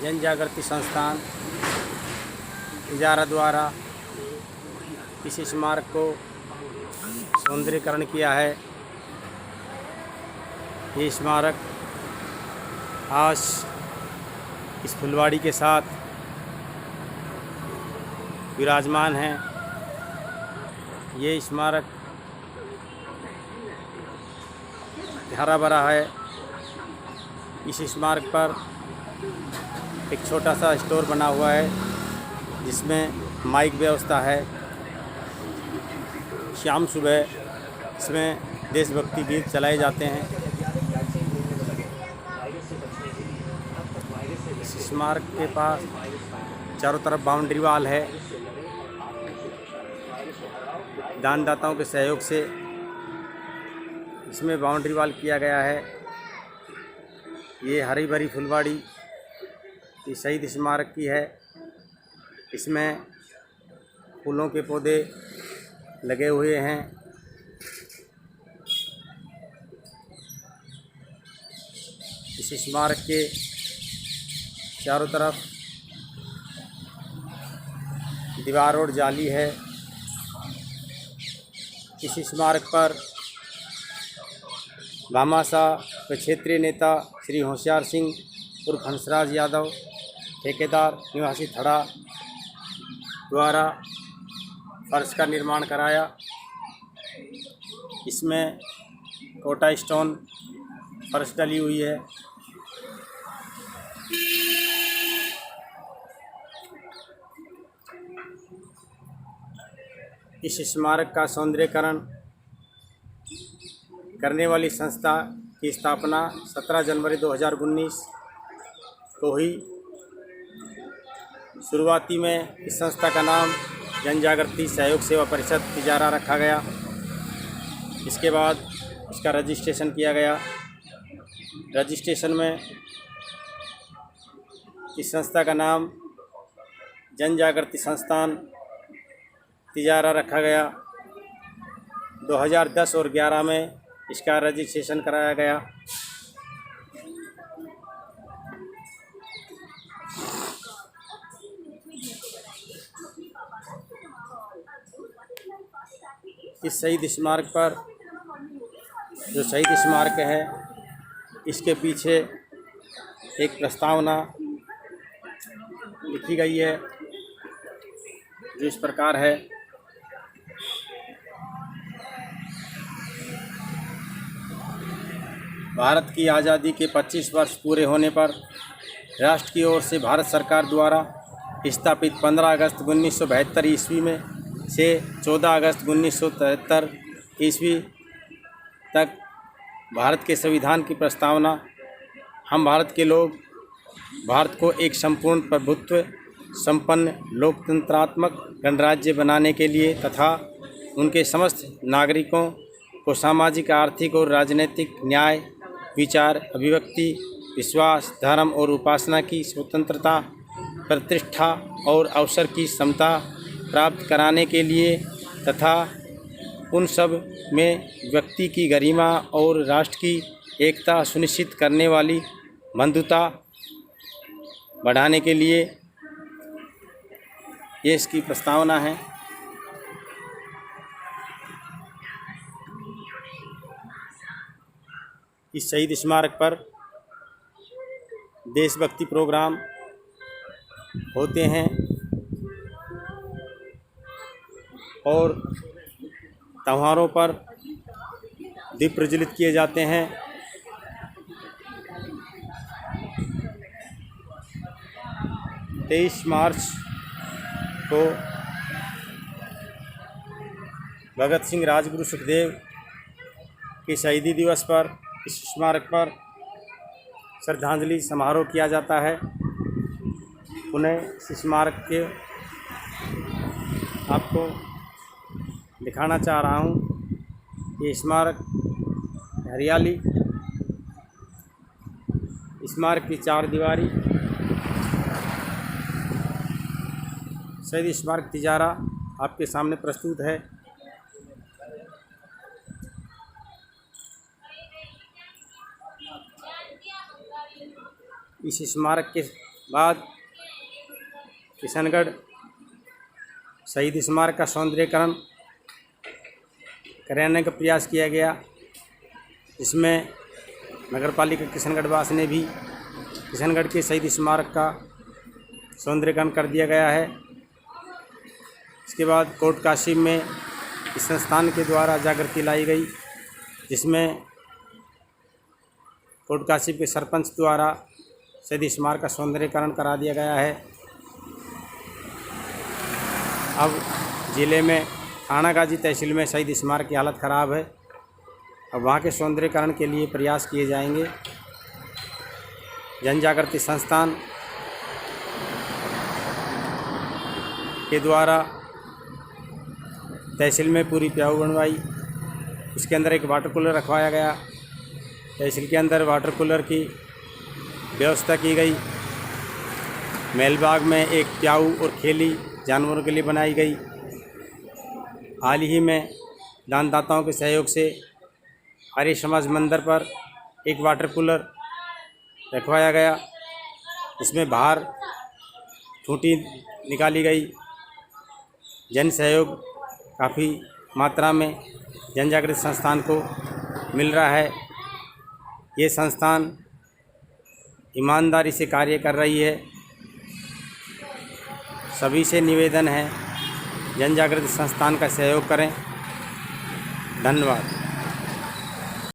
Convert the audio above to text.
जन जागृति संस्थान इजारा द्वारा इस स्मारक को सौंदर्यीकरण किया है। ये स्मारक आज इस फुलवाड़ी के साथ विराजमान है। ये स्मारक हरा भरा है। इस स्मारक पर एक छोटा सा स्टोर बना हुआ है जिसमें माइक व्यवस्था है। शाम सुबह इसमें देशभक्ति गीत चलाए जाते हैं। इस स्मारक के पास चारों तरफ बाउंड्री वाल है। दानदाताओं के सहयोग से इसमें बाउंड्री वाल किया गया है। ये हरी भरी फुलवाड़ी ये शहीद स्मारक की है। इसमें फूलों के पौधे लगे हुए हैं। इस स्मारक के चारों तरफ दीवार और जाली है। इस स्मारक पर भामाशाह व क्षेत्रीय नेता श्री होशियार सिंह उर्फ हंसराज यादव ठेकेदार निवासी थड़ा द्वारा फर्श का निर्माण कराया। इसमें कोटा स्टोन फर्श डली हुई है। इस स्मारक का सौंदर्यीकरण करने वाली संस्था की स्थापना 17 जनवरी 2019 को हुई। शुरुआती में इस संस्था का नाम जन जागृति सहयोग सेवा परिषद तिजारा रखा गया। इसके बाद इसका रजिस्ट्रेशन किया गया। रजिस्ट्रेशन में इस संस्था का नाम जन जागृति संस्थान तिजारा रखा गया। 2010 और 11 में इसका रजिस्ट्रेशन कराया गया। इस शहीद स्मारक पर जो शहीद स्मारक है इसके पीछे एक प्रस्तावना लिखी गई है जो इस प्रकार है। भारत की आज़ादी के 25 वर्ष पूरे होने पर राष्ट्र की ओर से भारत सरकार द्वारा स्थापित 15 अगस्त 1972 ईस्वी में से 14 अगस्त 1973 ईस्वी तक भारत के संविधान की प्रस्तावना हम भारत के लोग भारत को एक संपूर्ण प्रभुत्व संपन्न लोकतंत्रात्मक गणराज्य बनाने के लिए तथा उनके समस्त नागरिकों को सामाजिक आर्थिक और राजनीतिक न्याय विचार अभिव्यक्ति विश्वास धर्म और उपासना की स्वतंत्रता प्रतिष्ठा और अवसर की समता प्राप्त कराने के लिए तथा उन सब में व्यक्ति की गरिमा और राष्ट्र की एकता सुनिश्चित करने वाली बंधुता बढ़ाने के लिए ये इसकी प्रस्तावना है। इस शहीद स्मारक पर देशभक्ति प्रोग्राम होते हैं और त्योहारों पर दीप प्रज्वलित किए जाते हैं। तेईस मार्च को भगत सिंह राजगुरु सुखदेव के शहीदी दिवस पर इस स्मारक पर श्रद्धांजलि समारोह किया जाता है। उन्हें इस स्मारक के आपको दिखाना चाह रहा हूँ। ये स्मारक हरियाली स्मारक की चार दीवारी शहीद स्मारक तिजारा आपके सामने प्रस्तुत है। इस स्मारक के बाद किशनगढ़ शहीद स्मारक का सौंदर्यीकरण कराने का प्रयास किया गया। इसमें नगरपालिका किशनगढ़वास ने भी किशनगढ़ के शहीद स्मारक का सौंदर्यीकरण कर दिया गया है। इसके बाद कोट काशी में इस संस्थान के द्वारा जागृति लाई गई, जिसमें कोट काशी के सरपंच द्वारा शहीद स्मारक का सौंदर्यीकरण करा दिया गया है। अब ज़िले में थानागाजी तहसील में शहीद स्मारक की हालत ख़राब है। अब वहाँ के सौंदर्यीकरण के लिए प्रयास किए जाएंगे। जन जागृति संस्थान के द्वारा तहसील में पूरी प्याऊ बनवाई, उसके अंदर एक वाटर कूलर रखवाया गया। तहसील के अंदर वाटर कूलर की व्यवस्था की गई। मेलबाग में एक प्याऊ और खेली जानवरों के लिए बनाई गई। हाल ही में दानदाताओं के सहयोग से आर्य समाज मंदिर पर एक वाटर कूलर रखवाया गया। इसमें बाहर टूटी निकाली गई। जन सहयोग काफ़ी मात्रा में जन जागृति संस्थान को मिल रहा है। ये संस्थान ईमानदारी से कार्य कर रही है। सभी से निवेदन है, जन जागृति संस्थान का सहयोग करें। धन्यवाद।